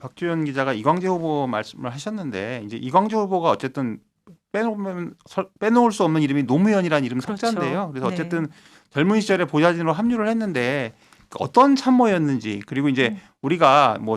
박주현 기자가 이광재 후보 말씀을 하셨는데 이제 이광재 후보가 어쨌든 빼놓을 수 없는 이름이 노무현이라는 이름 그렇죠. 석자인데요. 그래서 네. 어쨌든 젊은 시절에 보좌진으로 합류를 했는데 어떤 참모였는지 그리고 이제 우리가 뭐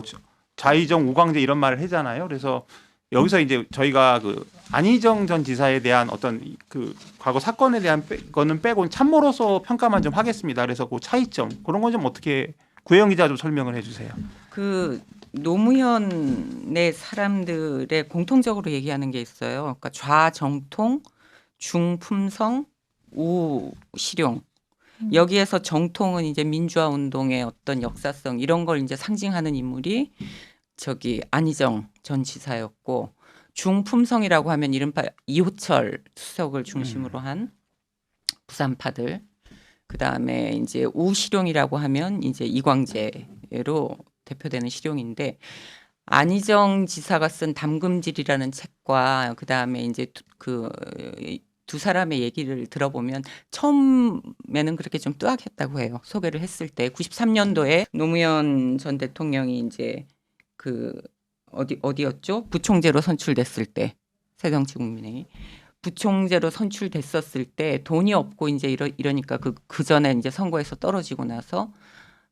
좌의정 우광재 이런 말을 하잖아요. 그래서 여기서 이제 저희가 그 안희정 전 지사에 대한 어떤 그 과거 사건에 대한 거는 빼고 참모로서 평가만 좀 하겠습니다. 그래서 그 차이점 그런 건 좀 어떻게 구혜영 기자 좀 설명을 해주세요. 그 노무현의 사람들의 공통적으로 얘기하는 게 있어요. 그러니까 좌정통, 중품성, 우실용. 여기에서 정통은 이제 민주화 운동의 어떤 역사성 이런 걸 이제 상징하는 인물이 저기 안희정 전 지사였고, 중품성이라고 하면 이른바 이호철 수석을 중심으로 한 부산파들, 그 다음에 이제 우실용이라고 하면 이제 이광재로 대표되는 실용인데, 안희정 지사가 쓴 담금질이라는 책과 그 다음에 이제 두 사람의 얘기를 들어보면 처음에는 그렇게 좀 뜨악했다고 해요. 소개를 했을 때 93년도에 노무현 전 대통령이 이제 그 어디였죠? 부총재로 선출됐을 때, 새정치국민회의 부총재로 선출됐었을 때 돈이 없고 이제 이러니까 그 전에 이제 선거에서 떨어지고 나서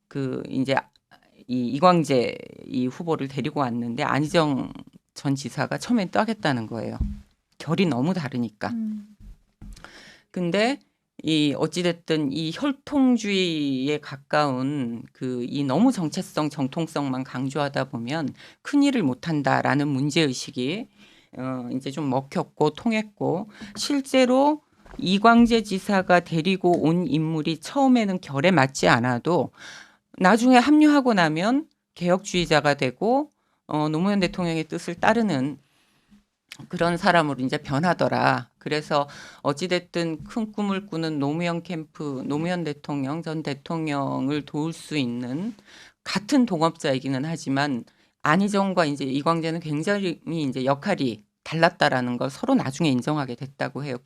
그 이제 이광재 이 후보를 데리고 왔는데 안희정 전 지사가 처음엔 떠겠다는 거예요. 결이 너무 다르니까. 근데 이 어찌됐든 이 혈통주의에 가까운 이 너무 정체성, 정통성만 강조하다 보면 큰 일을 못한다라는 문제의식이 이제 좀 먹혔고 통했고, 실제로 이광재 지사가 데리고 온 인물이 처음에는 결에 맞지 않아도 나중에 합류하고 나면 개혁주의자가 되고 노무현 대통령의 뜻을 따르는 그런 사람으로 이제 변하더라. 그래서 어찌됐든 큰 꿈을 꾸는 노무현 캠프, 노무현 대통령 전 대통령을 도울 수 있는 같은 동업자이기는 하지만 안희정과 이제 이광재는 굉장히 이제 역할이 달랐다라는 걸 서로 나중에 인정하게 됐다고 해요.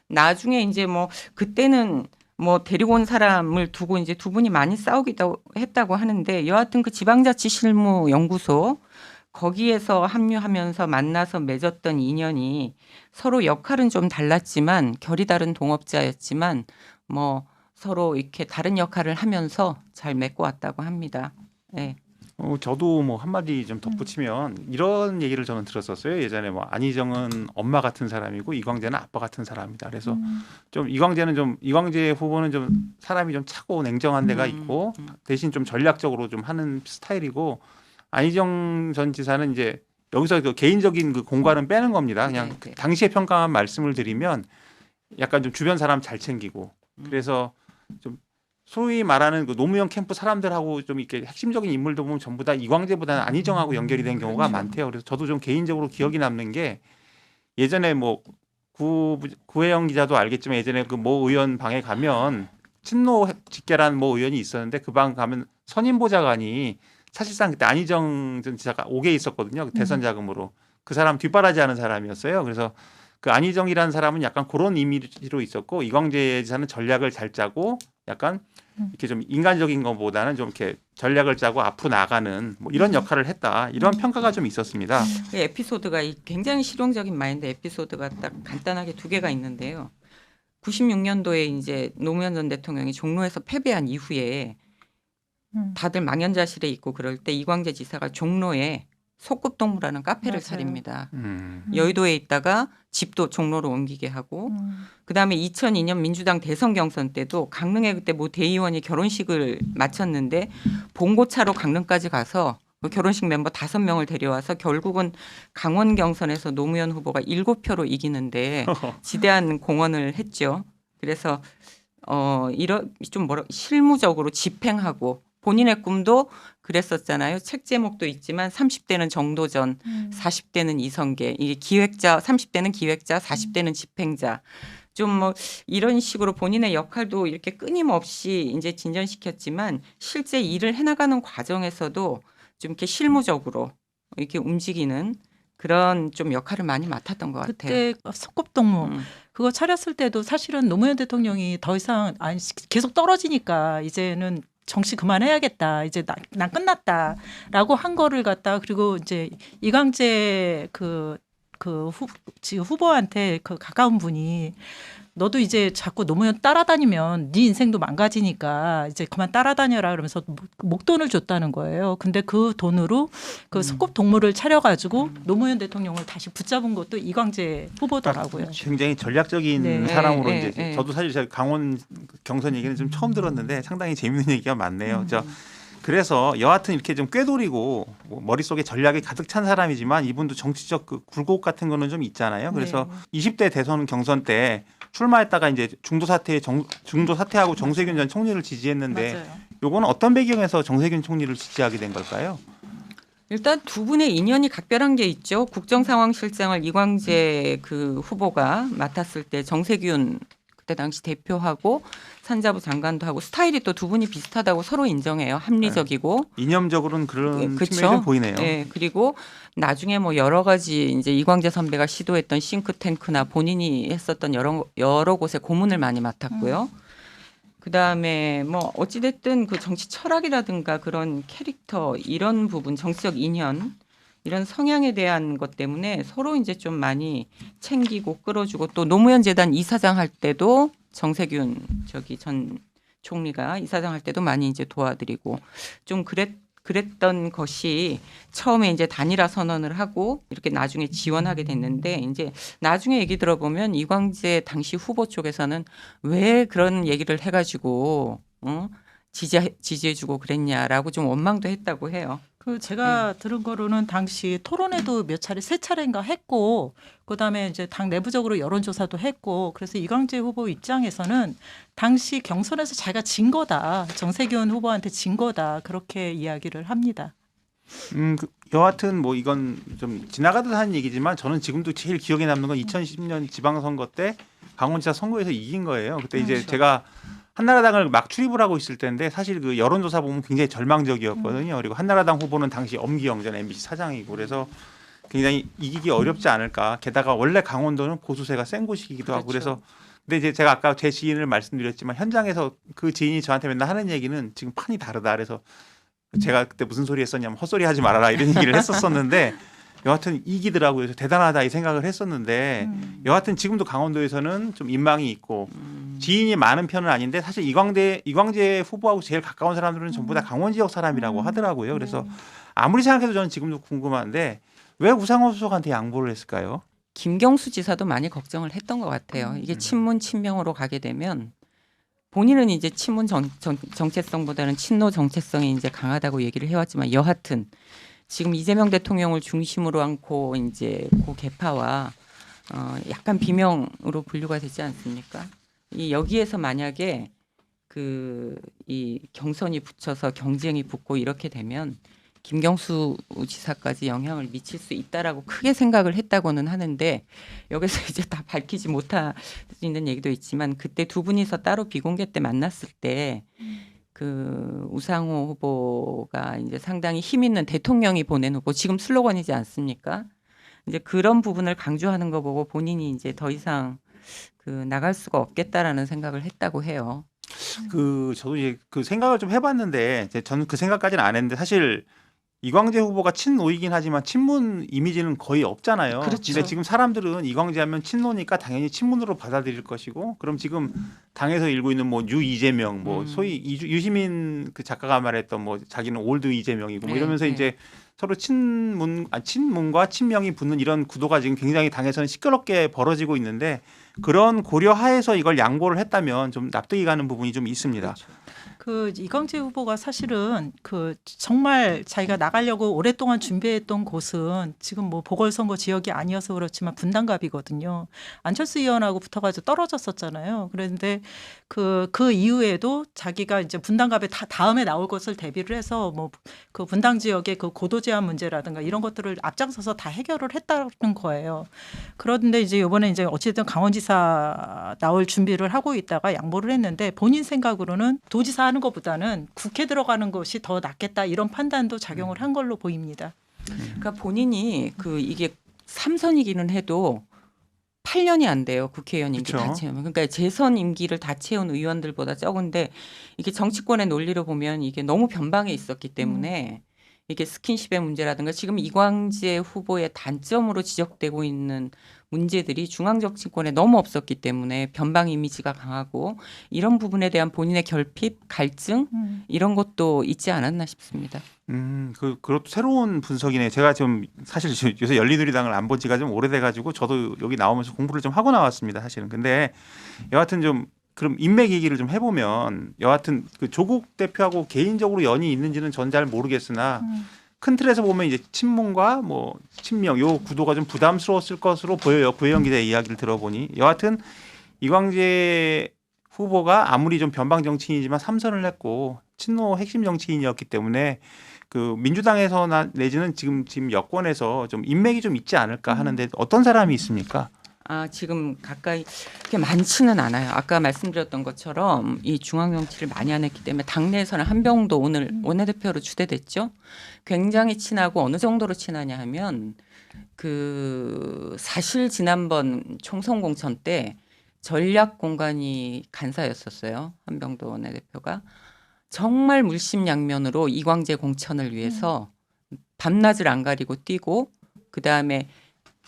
나중에 이제 뭐 그때는 뭐 데리고 온 사람을 두고 이제 두 분이 많이 싸우기도 했다고 하는데, 여하튼 그 지방자치실무연구소 거기에서 합류하면서 만나서 맺었던 인연이 서로 역할은 좀 달랐지만 결이 다른 동업자였지만 뭐 서로 이렇게 다른 역할을 하면서 잘 맺고 왔다고 합니다. 네. 저도 뭐 한마디 좀 덧붙이면 이런 얘기를 저는 들었었어요. 예전에 뭐 안희정은 엄마 같은 사람이고 이광재는 아빠 같은 사람이다. 그래서 좀 이광재 후보는 좀 사람이 좀 차고 냉정한 데가 있고 대신 좀 전략적으로 좀 하는 스타일이고, 안희정 전 지사는 이제 여기서 그 개인적인 그 공간은 빼는 겁니다. 그냥 그 당시의 평가만 말씀을 드리면 약간 좀 주변 사람 잘 챙기고, 그래서 좀 소위 말하는 그 노무현 캠프 사람들하고 좀 이렇게 핵심적인 인물들 보면 전부 다 이광재보다는 안희정하고 연결이 된 경우가 많대요. 그래서 저도 좀 개인적으로 기억이 남는 게, 예전에 뭐 구혜영 기자도 알겠지만 예전에 그 모 의원 방에 가면 친노 직계라는 모 의원이 있었는데 그 방 가면 선임 보좌관이 사실상 그때 안희정 전 지사가 5개 있었거든요. 대선 자금으로. 그 사람 뒷바라지하는 사람이었어요. 그래서 그 안희정이라는 사람은 약간 그런 이미지로 있었고, 이광재 지사는 전략을 잘 짜고 약간 이렇게 좀 인간적인 것보다는 좀 이렇게 전략을 짜고 앞으로 나가는 뭐 이런 역할을 했다, 이런 평가가 좀 있었습니다. 그 에피소드가 굉장히 실용적인 마인드 에피소드가 딱 간단하게 두 개가 있는데요. 96년도에 이제 노무현 전 대통령이 종로에서 패배한 이후에 다들 망연자실에 있고 그럴 때 이광재 지사가 종로에 소꿉동무라는 카페를 차립니다. 여의도에 있다가 집도 종로로 옮기게 하고, 그다음에 2002년 민주당 대선 경선 때도 강릉에 그때 모 대의원이 결혼식을 마쳤는데 봉고차로 강릉까지 가서 결혼식 멤버 5명을 데려와서 결국은 강원 경선에서 노무현 후보가 7표로 이기는데 지대한 공헌을 했죠. 그래서 이런 좀 실무적으로 집행하고, 본인의 꿈도 그랬었잖아요. 책 제목도 있지만 30대는 정도전, 40대는 이성계. 이게 기획자, 30대는 기획자, 40대는 집행자. 좀 뭐 이런 식으로 본인의 역할도 이렇게 끊임없이 이제 진전시켰지만 실제 일을 해나가는 과정에서도 좀 이렇게 실무적으로 이렇게 움직이는 그런 좀 역할을 많이 맡았던 것 같아요. 그때 소꿉동무 그거 차렸을 때도 사실은 노무현 대통령이 더 이상 계속 떨어지니까 이제는 정치 그만해야겠다. 이제 난 끝났다라고 한 거를 갖다 그리고 이제 이광재 지금 후보한테 그 가까운 분이 너도 이제 자꾸 노무현 따라다니면 네 인생도 망가지니까 이제 그만 따라다녀라 그러면서 목돈을 줬다는 거예요. 근데 그 돈으로 그 소꿉 동물을 차려가지고 노무현 대통령을 다시 붙잡은 것도 이광재 후보더라고요. 굉장히 전략적인 네. 사람으로 네, 이제 네. 저도 사실 제가 강원 경선 얘기는 좀 처음 들었는데 상당히 재밌는 얘기가 많네요. 그래서 여하튼 이렇게 좀 꾀돌이고 뭐 머릿속에 전략이 가득 찬 사람이지만 이분도 정치적 그 굴곡 같은 거는 좀 있잖아요. 그래서 20대 대선 경선 때 출마했다가 이제 중도 사퇴하고 정세균 전 총리를 지지했는데 맞아요. 요거는 어떤 배경에서 정세균 총리를 지지하게 된 걸까요? 일단 두 분의 인연이 각별한 게 있죠. 국정상황실장을 이광재 그 후보가 맡았을 때 정세균 그때 당시 대표하고 산자부 장관도 하고 스타일이 또 두 분이 비슷하다고 서로 인정해요. 합리적이고. 이념적으로는 그런 그쵸? 측면이 좀 보이네요. 네, 그리고 나중에 뭐 여러 가지 이제 이광재 선배가 시도했던 싱크탱크나 본인이 했었던 여러 곳에 고문을 많이 맡았고요. 그다음에 뭐 어찌됐든 그 정치 철학이라든가 그런 캐릭터 이런 부분 정치적 인연 이런 성향에 대한 것 때문에 서로 이제 좀 많이 챙기고 끌어주고 또 노무현 재단 이사장 할 때도 정세균 전 총리가 이사장 할 때도 많이 이제 도와드리고 좀 그랬던 것이 처음에 이제 단일화 선언을 하고 이렇게 나중에 지원하게 됐는데 이제 나중에 얘기 들어보면 이광재 당시 후보 쪽에서는 왜 그런 얘기를 해가지고 지지해주고 그랬냐라고 좀 원망도 했다고 해요. 그 제가 들은 거로는 당시 토론회도 세 차례인가 했고 그다음에 이제 당 내부적으로 여론조사도 했고 그래서 이광재 후보 입장에서는 당시 경선에서 자기가 진 거다. 정세균 후보한테 진 거다. 그렇게 이야기를 합니다. 여하튼 뭐 이건 좀 지나가듯 하는 얘기지만 저는 지금도 제일 기억에 남는 건 2010년 지방선거 때 강원지사 선거에서 이긴 거예요. 그때 이제 그렇죠. 제가 한나라당을 막 출입을 하고 있을 때인데 사실 그 여론조사 보면 굉장히 절망적이었거든요. 그리고 한나라당 후보는 당시 엄기영 전 MBC 사장이고 그래서 굉장히 이기기 어렵지 않을까. 게다가 원래 강원도는 보수세가 센 곳이기도 하고 그래서 근데 이제 제가 아까 제 지인을 말씀드렸지만 현장에서 그 지인이 저한테 맨날 하는 얘기는 지금 판이 다르다. 그래서 제가 그때 무슨 소리 했었냐면 헛소리 하지 말아라 이런 얘기를 했었었는데 여하튼 이기더라고요. 그래서 대단하다 이 생각을 했었는데 여하튼 지금도 강원도에서는 좀 인망이 있고 지인이 많은 편은 아닌데 사실 이광재 후보하고 제일 가까운 사람들은 전부 다 강원 지역 사람이라고 하더라고요. 그래서 아무리 생각해도 저는 지금도 궁금한데 왜 우상호 수석한테 양보를 했을까요? 김경수 지사도 많이 걱정을 했던 것 같아요. 이게 친문 친명으로 가게 되면 본인은 이제 친문 정체성보다는 친노 정체성이 이제 강하다고 얘기를 해왔지만 여하튼 지금 이재명 대통령을 중심으로 안고 이제 고 개파와 약간 비명으로 분류가 되지 않습니까? 이 여기에서 만약에 이 경선이 붙여서 경쟁이 붙고 이렇게 되면 김경수 지사까지 영향을 미칠 수 있다라고 크게 생각을 했다고는 하는데 여기서 이제 다 밝히지 못할 수 있는 얘기도 있지만 그때 두 분이서 따로 비공개 때 만났을 때 그 우상호 후보가 이제 상당히 힘 있는 대통령이 보낸 후보 지금 슬로건이지 않습니까? 이제 그런 부분을 강조하는 거 보고 본인이 이제 더 이상 나갈 수가 없겠다라는 생각을 했다고 해요. 저도 이제 그 생각을 좀 해봤는데 저는 그 생각까지는 안 했는데 사실 이광재 후보가 친노이긴 하지만 친문 이미지는 거의 없잖아요. 그렇죠. 근데 지금 사람들은 이광재 하면 친노니까 당연히 친문으로 받아들일 것이고 그럼 지금 당에서 일고 있는 뭐 유 이재명 뭐 소위 유시민 그 작가가 말했던 뭐 자기는 올드 이재명이고 뭐 이러면서 이제 서로 친문과 친명이 붙는 이런 구도가 지금 굉장히 당에서는 시끄럽게 벌어지고 있는데 그런 고려하에서 이걸 양보를 했다면 좀 납득이 가는 부분이 좀 있습니다. 그렇죠. 그 이광재 후보가 사실은 정말 자기가 나가려고 오랫동안 준비했던 곳은 지금 뭐 보궐선거 지역이 아니어서 그렇지만 분당갑이거든요. 안철수 의원하고 붙어가지고 떨어졌었잖아요. 그런데 그 이후에도 자기가 이제 분당갑에 다음에 나올 것을 대비를 해서 뭐 그 분당 지역의 그 고도 제한 문제라든가 이런 것들을 앞장서서 다 해결을 했다는 거예요. 그런데 이제 이번에 이제 어쨌든 강원지사 나올 준비를 하고 있다가 양보를 했는데 본인 생각으로는 도지사 하는 것보다는 국회 들어가는 것이 더 낫겠다 이런 판단도 작용을 한 걸로 보입니다. 그러니까 본인이 이게 3선이기는 해도 8년이 안 돼요. 국회의원 임기 그쵸. 다 채우면. 그러니까 재선 임기를 다 채운 의원들보다 적은데 이게 정치권의 논리로 보면 이게 너무 변방에 있었기 때문에 이게 스킨십의 문제라든가 지금 이광재 후보의 단점으로 지적되고 있는 문제들이 중앙정치권에 너무 없었기 때문에 변방 이미지가 강하고 이런 부분에 대한 본인의 결핍, 갈증 이런 것도 있지 않았나 싶습니다. 그것도 새로운 분석이네요. 제가 좀 사실 요새 열린우리당을 안 본 지가 좀 오래돼가지고 저도 여기 나오면서 공부를 좀 하고 나왔습니다. 사실은. 근데 여하튼 좀 그럼 인맥 얘기를 좀 해보면 여하튼 그 조국 대표하고 개인적으로 연이 있는지는 전 잘 모르겠으나 큰 틀에서 보면 이제 친문과 뭐 친명 요 구도가 좀 부담스러웠을 것으로 보여요. 구혜영 기자의 이야기를 들어보니 여하튼 이광재 후보가 아무리 좀 변방 정치인이지만 3선을 했고 친노 핵심 정치인이었기 때문에 그 민주당에서나 내지는 지금 여권에서 좀 인맥이 좀 있지 않을까 하는데 어떤 사람이 있습니까? 지금 가까이 그렇게 많지는 않아요. 아까 말씀드렸던 것처럼 이 중앙 정치를 많이 안 했기 때문에 당내에서는 한병도 오늘 원내대표로 추대됐죠. 굉장히 친하고 어느 정도로 친하냐 하면 그 사실 지난번 총선 공천 때 전략 공관위 간사였었어요. 한병도 원내대표가 정말 물심양면으로 이광재 공천을 위해서 밤낮을 안 가리고 뛰고 그다음에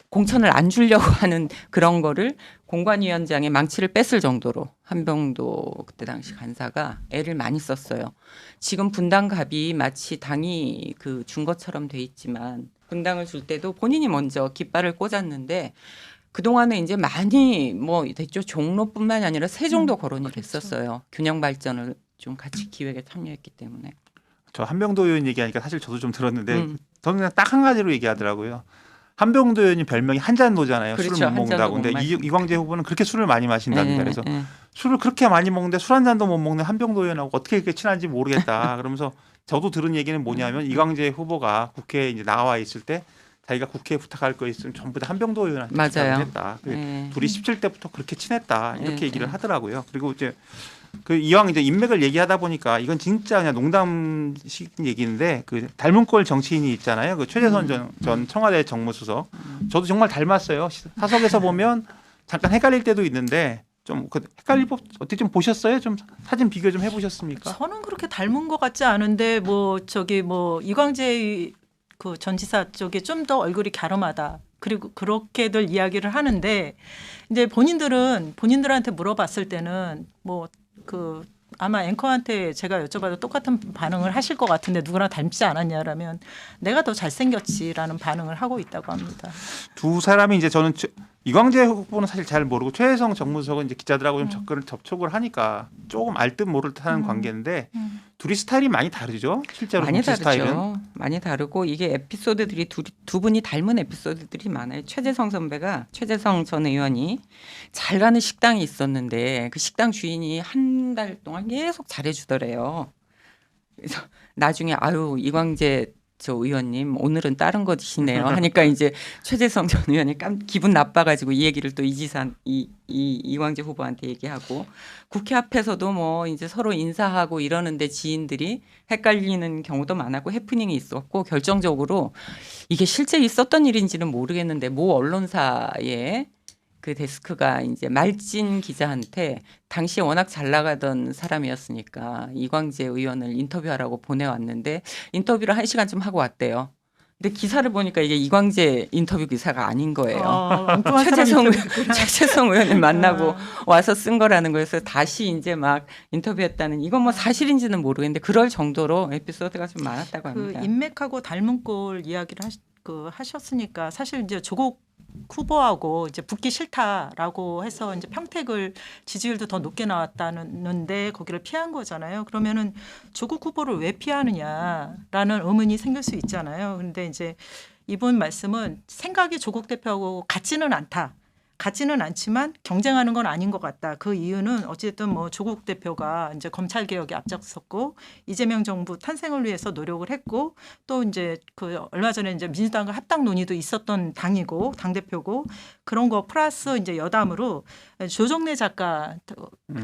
공천을 안 주려고 하는 그런 거를 공관위원장의 망치를 뺐을 정도로 한병도 그때 당시 간사가 애를 많이 썼어요. 지금 분당갑이 마치 당이 그 준 것처럼 돼 있지만 분당을 줄 때도 본인이 먼저 깃발을 꽂았는데 그동안에 이제 많이 뭐 됐죠. 종로뿐만이 아니라 세종도 거론이 됐었어요. 균형 발전을 좀 같이 기획에 참여했기 때문에. 저 한병도 의원 얘기하니까 사실 저도 좀 들었는데 저는 그냥 딱 한 가지로 얘기하더라고요. 한병도 의원이 별명이 한잔노잖아요. 그렇죠. 술을 못 먹는다고. 근데 이광재 후보는 그렇게 술을 많이 마신답니다. 그래서 술을 그렇게 많이 먹는데 술 한 잔도 못 먹는 한병도 의원하고 어떻게 그렇게 친한지 모르겠다. 그러면서 저도 들은 얘기는 뭐냐면 이광재 후보가 국회에 이제 나와 있을 때 자기가 국회에 부탁할 거 있으면 전부 다 한병도 의원한테 부탁을 했다. 둘이 17대부터 그렇게 친했다. 이렇게 얘기를 하더라고요. 그리고 이제 그 이왕 이제 인맥을 얘기하다 보니까 이건 진짜 그냥 농담식 얘기인데 그 닮은 꼴 정치인이 있잖아요. 그 최재선 전 청와대 정무수석. 저도 정말 닮았어요. 사석에서 보면 잠깐 헷갈릴 때도 있는데 좀 그 헷갈릴 법 어떻게 좀 보셨어요? 좀 사진 비교 좀 해보셨습니까? 저는 그렇게 닮은 것 같지 않은데 뭐 저기 뭐 이광재 그 전 지사 쪽에 좀 더 얼굴이 갸름하다. 그리고 그렇게들 이야기를 하는데 이제 본인들한테 물어봤을 때는 뭐 그 아마 앵커한테 제가 여쭤봐도 똑같은 반응을 하실 것 같은데 누구랑 닮지 않았냐라면 내가 더 잘생겼지라는 반응을 하고 있다고 합니다. 두 사람이 이제 저는 이광재 후보는 사실 잘 모르고 최혜성 정무수석은 이제 기자들하고 좀 접촉을 하니까 조금 알 듯 모를 듯하는 관계인데 둘이 스타일이 많이 다르죠. 실제로 많이 다르죠. 스타일은. 많이 다르고 이게 에피소드들이 두 분이 닮은 에피소드들이 많아요. 최재성 전 의원이 잘 가는 식당이 있었는데 그 식당 주인이 한 달 동안 계속 잘해주더래요. 그래서 나중에 아유 이광재 저 의원님 오늘은 다른 거 드시네요 하니까 이제 최재성 전 의원이 기분 나빠가지고 이 얘기를 또 이광재 후보한테 얘기하고 국회 앞에서도 뭐 이제 서로 인사하고 이러는데 지인들이 헷갈리는 경우도 많았고 해프닝이 있었고 결정적으로 이게 실제 있었던 일인지는 모르겠는데 모 언론사에 그 데스크가 이제 말진 기자한테 당시에 워낙 잘 나가던 사람이었으니까 이광재 의원을 인터뷰하라고 보내왔는데 인터뷰를 1시간쯤 하고 왔대요. 근데 기사를 보니까 이게 이광재 인터뷰 기사가 아닌 거예요. 최재성 의원을 만나고 와서 쓴 거라는 거여서 다시 이제 막 인터뷰했다는 이건 뭐 사실인지는 모르겠는데 그럴 정도로 에피소드가 좀 많았다고 합니다. 그 인맥하고 닮은 꼴 이야기를 하셨으니까 사실 이제 조국 후보하고 이제 붙기 싫다라고 해서 이제 평택을 지지율도 더 높게 나왔다는데 거기를 피한 거잖아요. 그러면은 조국 후보를 왜 피하느냐라는 의문이 생길 수 있잖아요. 그런데 이제 이분 말씀은 생각이 조국 대표하고 같지는 않다. 같지는 않지만 경쟁하는 건 아닌 것 같다. 그 이유는 어쨌든 뭐 조국 대표가 이제 검찰 개혁에 앞장섰고 이재명 정부 탄생을 위해서 노력을 했고 또 이제 그 얼마 전에 이제 민주당과 합당 논의도 있었던 당이고 당 대표고 그런 거 플러스 이제 여담으로 조정래 작가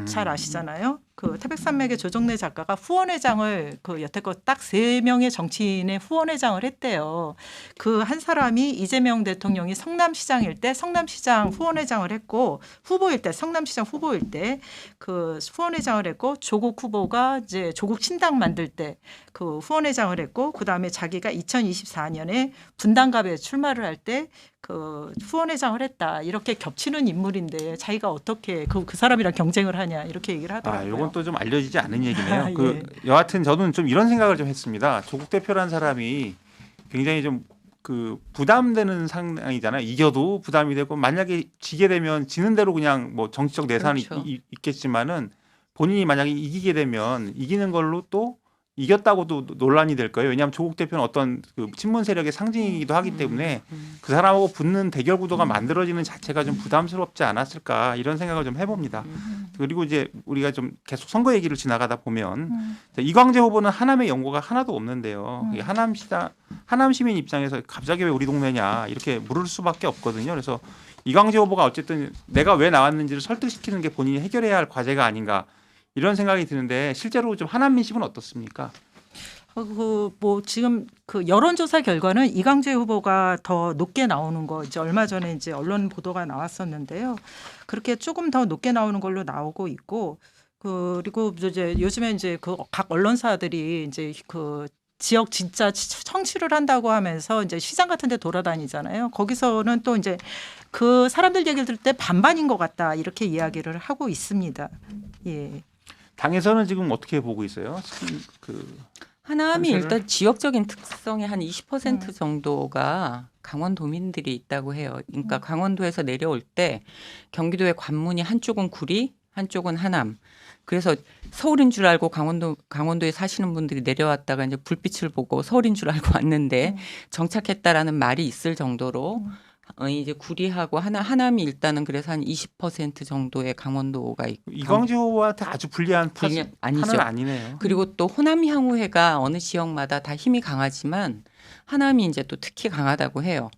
잘 아시잖아요. 그 태백산맥의 조정래 작가가 후원회장을 그 여태껏 딱 3명의 정치인의 후원회장을 했대요. 그 한 사람이 이재명 대통령이 성남시장일 때 성남시장 후원회장을 했고 후보일 때 성남시장 후보일 때 그 후원회장을 했고 조국 후보가 이제 조국 신당 만들 때 그 후원회장을 했고 그다음에 자기가 2024년에 분당갑에 출마를 할 때 그 후원회장을 했다. 이렇게 겹치는 인물인데 자기가 어떻게 그 사람이랑 경쟁을 하냐 이렇게 얘기를 하더라고요. 이건 또 좀 알려지지 않은 얘기네요. 아, 그 여하튼 저는 좀 이런 생각을 좀 했습니다. 조국 대표라는 사람이 굉장히 좀 그 부담되는 상황이잖아요. 이겨도 부담이 되고 만약에 지게 되면 지는 대로 그냥 뭐 정치적 내산이 그렇죠. 있겠지만은 본인이 만약에 이기게 되면 이기는 걸로 또 이겼다고도 논란이 될 거예요. 왜냐하면 조국 대표는 어떤 그 친문 세력의 상징이기도 하기 때문에 그 사람하고 붙는 대결 구도가 만들어지는 자체가 좀 부담스럽지 않았을까 이런 생각을 좀 해봅니다. 그리고 이제 우리가 좀 계속 선거 얘기를 지나가다 보면 이광재 후보는 하남의 연고가 하나도 없는데요. 이게 하남 시민 입장에서 갑자기 왜 우리 동네냐 이렇게 물을 수밖에 없거든요. 그래서 이광재 후보가 어쨌든 내가 왜 나왔는지를 설득시키는 게 본인이 해결해야 할 과제가 아닌가 이런 생각이 드는데 실제로 좀 하남 민심은 어떻습니까? 뭐 지금 그 여론조사 결과는 이광재 후보가 더 높게 나오는 거 이제 얼마 전에 이제 언론 보도가 나왔었는데요. 그렇게 조금 더 높게 나오는 걸로 나오고 있고 그리고 이제 요즘에 이제 그 각 언론사들이 이제 그 지역 진짜 청취를 한다고 하면서 이제 시장 같은 데 돌아다니잖아요. 거기서는 또 이제 그 사람들 얘기를 들을 때 반반인 것 같다 이렇게 이야기를 하고 있습니다. 예. 당에서는 지금 어떻게 보고 있어요? 하남이 한세를? 일단 지역적인 특성의 한 20% 정도가 강원도민들이 있다고 해요. 그러니까 강원도에서 내려올 때 경기도의 관문이 한쪽은 구리, 한쪽은 하남. 그래서 서울인 줄 알고 강원도에 사시는 분들이 내려왔다가 이제 불빛을 보고 서울인 줄 알고 왔는데 정착했다라는 말이 있을 정도로 이제 구리하고 하남이 일단은 그래서 한 20% 정도의 강원도가 있고 이광재 후보한테 아주 불리한 아니죠. 판은 아니네요. 그리고 또 호남 향후회가 어느 지역마다 다 힘이 강하지만 하남이 이제 또 특히 강하다고 해요.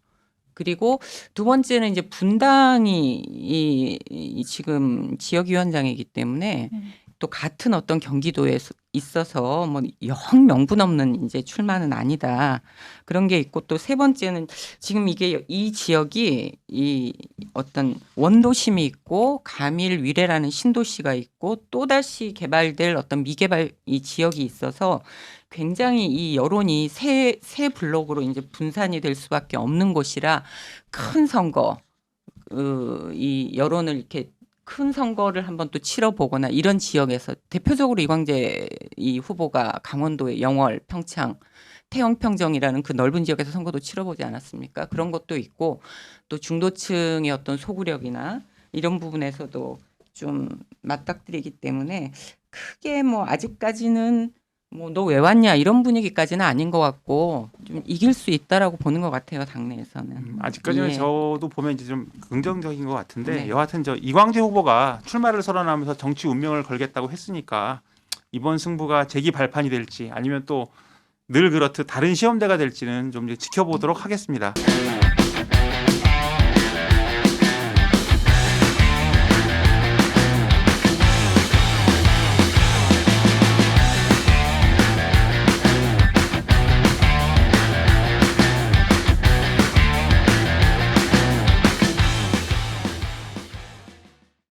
그리고 두 번째는 이제 분당이 이 지금 지역위원장이기 때문에 또 같은 어떤 경기도에 있어서 뭐 영 명분 없는 이제 출마는 아니다. 그런 게 있고 또 세 번째는 지금 이게 이 지역이 이 어떤 원도심이 있고 가밀 위례라는 신도시가 있고 또다시 개발될 어떤 미개발 이 지역이 있어서 굉장히 이 여론이 새 블록으로 이제 분산이 될 수밖에 없는 곳이라 큰 선거 이 여론을 이렇게 큰 선거를 한번 또 치러보거나 이런 지역에서 대표적으로 이광재 이 후보가 강원도의 영월, 평창, 태영평정이라는 그 넓은 지역에서 선거도 치러보지 않았습니까? 그런 것도 있고 또 중도층의 어떤 소구력이나 이런 부분에서도 좀 맞닥뜨리기 때문에 크게 뭐 아직까지는 뭐 너 왜 왔냐 이런 분위기까지는 아닌 것 같고 좀 이길 수 있다라고 보는 것 같아요 당내에서는. 아직까지는 예. 저도 보면 이제 좀 긍정적인 것 같은데 네. 여하튼 저 이광재 후보가 출마를 선언하면서 정치 운명을 걸겠다고 했으니까 이번 승부가 재기 발판이 될지 아니면 또 늘 그렇듯 다른 시험대가 될지는 좀 이제 지켜보도록 하겠습니다.